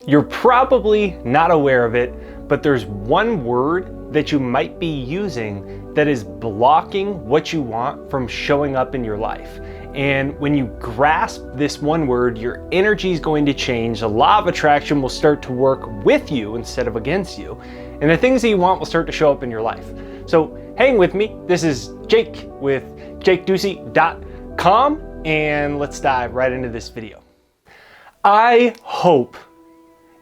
You're probably not aware of it, but there's one word that you might be using that is blocking what you want from showing up in your life. And when you grasp this one word, your energy is going to change. The law of attraction will start to work with you instead of against you. And the things that you want will start to show up in your life. So hang with me. This is Jake with JakeDucey.com, and let's dive right into this video. I hope.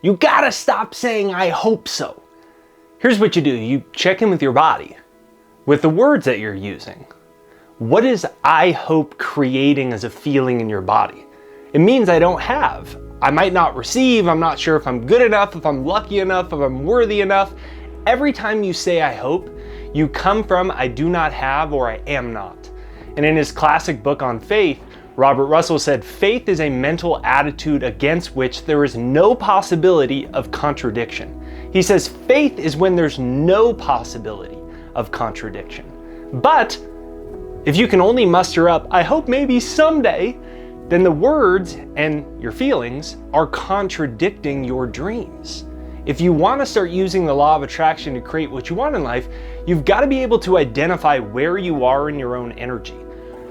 You gotta stop saying I hope so. Here's what you do. You check in with your body, with the words that you're using. What is I hope creating as a feeling in your body? It means I don't have. I might not receive. I'm not sure if I'm good enough, if I'm lucky enough, if I'm worthy enough. Every time you say I hope, you come from I do not have or I am not. And in his classic book on faith, Robert Russell said, faith is a mental attitude against which there is no possibility of contradiction. He says faith is when there's no possibility of contradiction. But if you can only muster up, I hope maybe someday, then the words and your feelings are contradicting your dreams. If you want to start using the law of attraction to create what you want in life, you've got to be able to identify where you are in your own energy.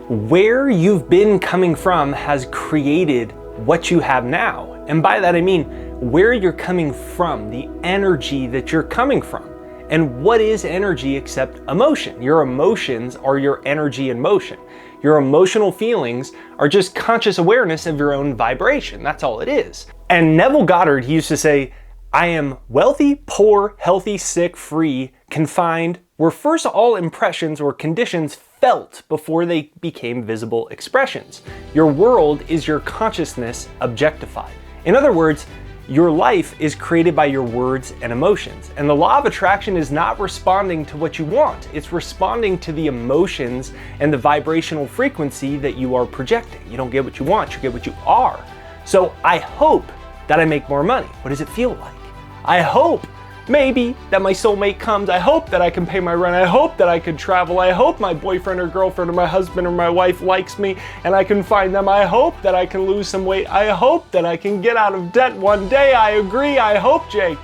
Where you've been coming from has created what you have now. And by that I mean where you're coming from, the energy that you're coming from. And what is energy except emotion? Your emotions are your energy in motion. Your emotional feelings are just conscious awareness of your own vibration. That's all it is. And Neville Goddard, he used to say, I am wealthy, poor, healthy, sick, free, confined, were first all impressions or conditions felt before they became visible expressions. Your world is your consciousness objectified. In other words, your life is created by your words and emotions. And the law of attraction is not responding to what you want. It's responding to the emotions and the vibrational frequency that you are projecting. You don't get what you want, you get what you are. So I hope that I make more money. What does it feel like? I hope maybe that my soulmate comes. I hope that I can pay my rent. I hope that I can travel. I hope my boyfriend or girlfriend or my husband or my wife likes me and I can find them. I hope that I can lose some weight. I hope that I can get out of debt one day. I agree. I hope, Jake.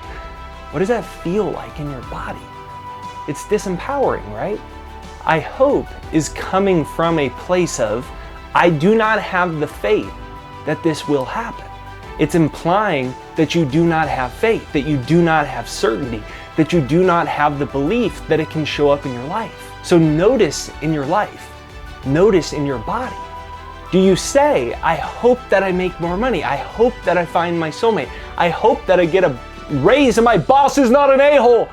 What does that feel like in your body? It's disempowering, right? I hope is coming from a place of, I do not have the faith that this will happen. It's implying that you do not have faith, that you do not have certainty, that you do not have the belief that it can show up in your life. So notice in your life, notice in your body. Do you say, I hope that I make more money. I hope that I find my soulmate. I hope that I get a raise and my boss is not an a-hole.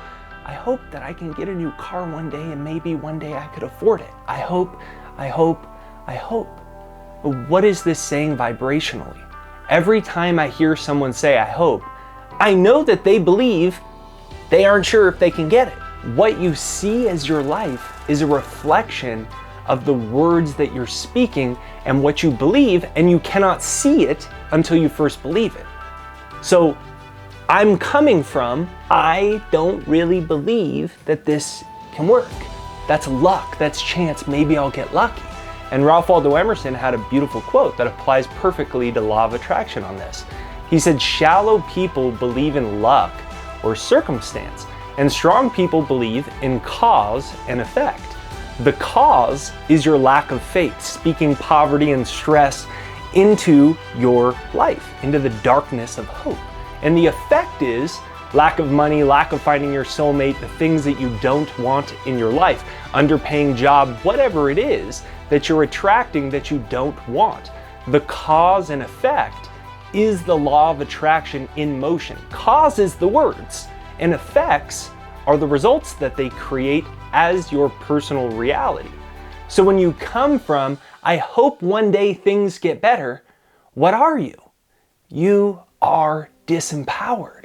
I hope that I can get a new car one day and maybe one day I could afford it. I hope, I hope, I hope. But what is this saying vibrationally? Every time I hear someone say, I hope, I know that they believe they aren't sure if they can get it. What you see as your life is a reflection of the words that you're speaking and what you believe, and you cannot see it until you first believe it. So I'm coming from, I don't really believe that this can work. That's luck, that's chance, maybe I'll get lucky. And Ralph Waldo Emerson had a beautiful quote that applies perfectly to law of attraction on this. He said, shallow people believe in luck or circumstance, and strong people believe in cause and effect. The cause is your lack of faith, speaking poverty and stress into your life, into the darkness of hope. And the effect is lack of money, lack of finding your soulmate, the things that you don't want in your life, underpaying job, whatever it is that you're attracting that you don't want. The cause and effect is the law of attraction in motion. Cause is the words, and effects are the results that they create as your personal reality. So when you come from, I hope one day things get better, what are you? You are disempowered.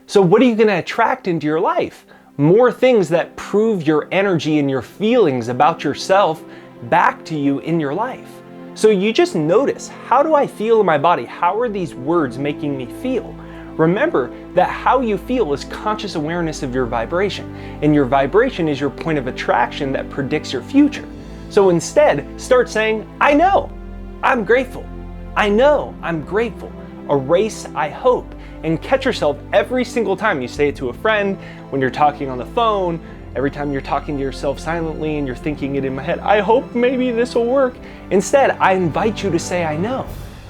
So what are you going to attract into your life? More things that prove your energy and your feelings about yourself back to you in your life. So you just notice, how do I feel in my body? How are these words making me feel? Remember that how you feel is conscious awareness of your vibration, and your vibration is your point of attraction that predicts your future. So instead, start saying, I know, I'm grateful. I know, I'm grateful. Erase I hope, and catch yourself every single time you say it to a friend, when you're talking on the phone, every time you're talking to yourself silently and you're thinking it in my head, I hope maybe this will work. Instead, I invite you to say, I know.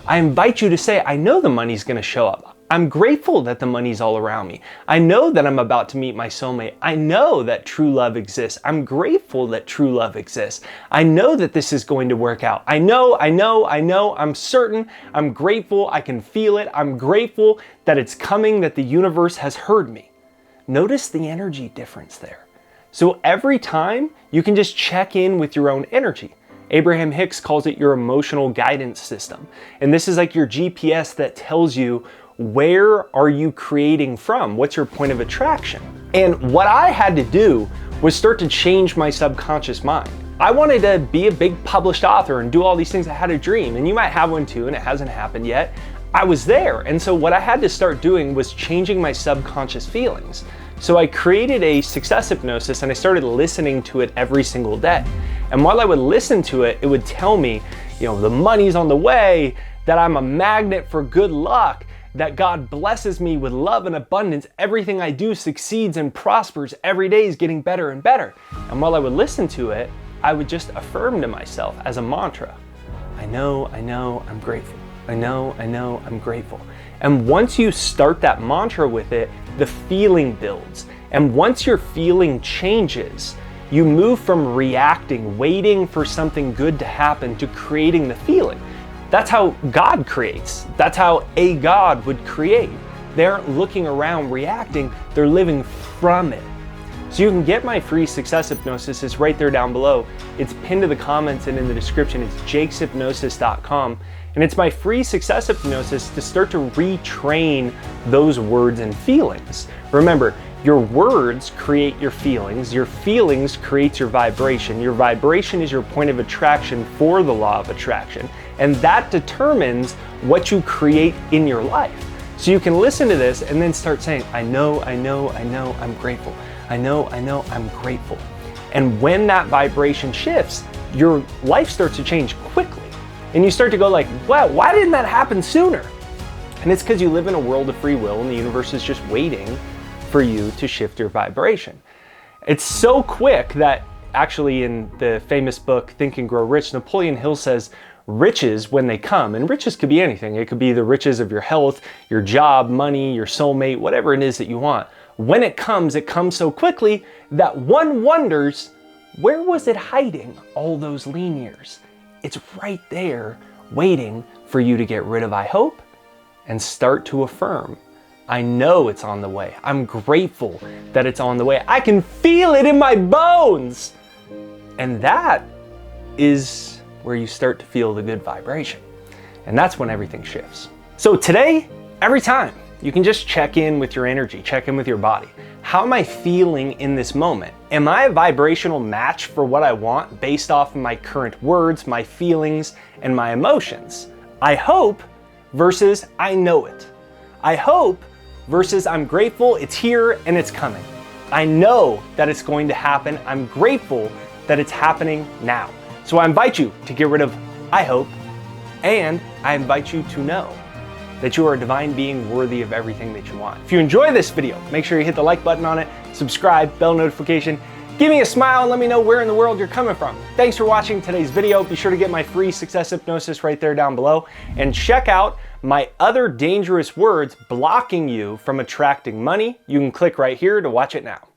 I invite you to say, I know the money's gonna show up. I'm grateful that the money's all around me. I know that I'm about to meet my soulmate. I know that true love exists. I'm grateful that true love exists. I know that this is going to work out. I know, I'm certain, I'm grateful, I can feel it. I'm grateful that it's coming, that the universe has heard me. Notice the energy difference there. So every time you can just check in with your own energy. Abraham Hicks calls it your emotional guidance system. And this is like your GPS that tells you, where are you creating from? What's your point of attraction? And what I had to do was start to change my subconscious mind. I wanted to be a big published author and do all these things. I had a dream, and you might have one too, and it hasn't happened yet. I was there. And so what I had to start doing was changing my subconscious feelings. So I created a success hypnosis and I started listening to it every single day. And while I would listen to it, it would tell me, the money's on the way, that I'm a magnet for good luck, that God blesses me with love and abundance. Everything I do succeeds and prospers. Every day is getting better and better. And while I would listen to it, I would just affirm to myself as a mantra, I know, I'm grateful. I know, I'm grateful. And once you start that mantra with it, the feeling builds. And once your feeling changes, you move from reacting, waiting for something good to happen, to creating the feeling. That's how God creates. That's how a God would create. They aren't looking around reacting, they're living from it. So you can get my free success hypnosis. It's right there down below. It's pinned to the comments and in the description. It's jakeshypnosis.com. And it's my free success hypnosis to start to retrain those words and feelings. Remember, your words create your feelings create your vibration. Your vibration is your point of attraction for the law of attraction. And that determines what you create in your life. So you can listen to this and then start saying, I know, I'm grateful. I know, I'm grateful. And when that vibration shifts, your life starts to change quickly. And you start to go like, wow, why didn't that happen sooner? And it's because you live in a world of free will and the universe is just waiting for you to shift your vibration. It's so quick that actually in the famous book, Think and Grow Rich, Napoleon Hill says, riches, when they come, and riches could be anything. It could be the riches of your health, your job, money, your soulmate, whatever it is that you want. When it comes so quickly that one wonders, where was it hiding all those lean years? It's right there waiting for you to get rid of I hope and start to affirm. I know it's on the way. I'm grateful that it's on the way. I can feel it in my bones. And that is where you start to feel the good vibration. And that's when everything shifts. So today, every time, you can just check in with your energy, check in with your body. How am I feeling in this moment? Am I a vibrational match for what I want based off of my current words, my feelings, and my emotions? I hope versus I know it. I hope versus I'm grateful, it's here and it's coming. I know that it's going to happen. I'm grateful that it's happening now. So I invite you to get rid of I hope, and I invite you to know that you are a divine being worthy of everything that you want. If you enjoy this video, make sure you hit the like button on it, subscribe, bell notification, give me a smile and let me know where in the world you're coming from. Thanks for watching today's video. Be sure to get my free success hypnosis right there down below, and check out my other dangerous words blocking you from attracting money. You can click right here to watch it now.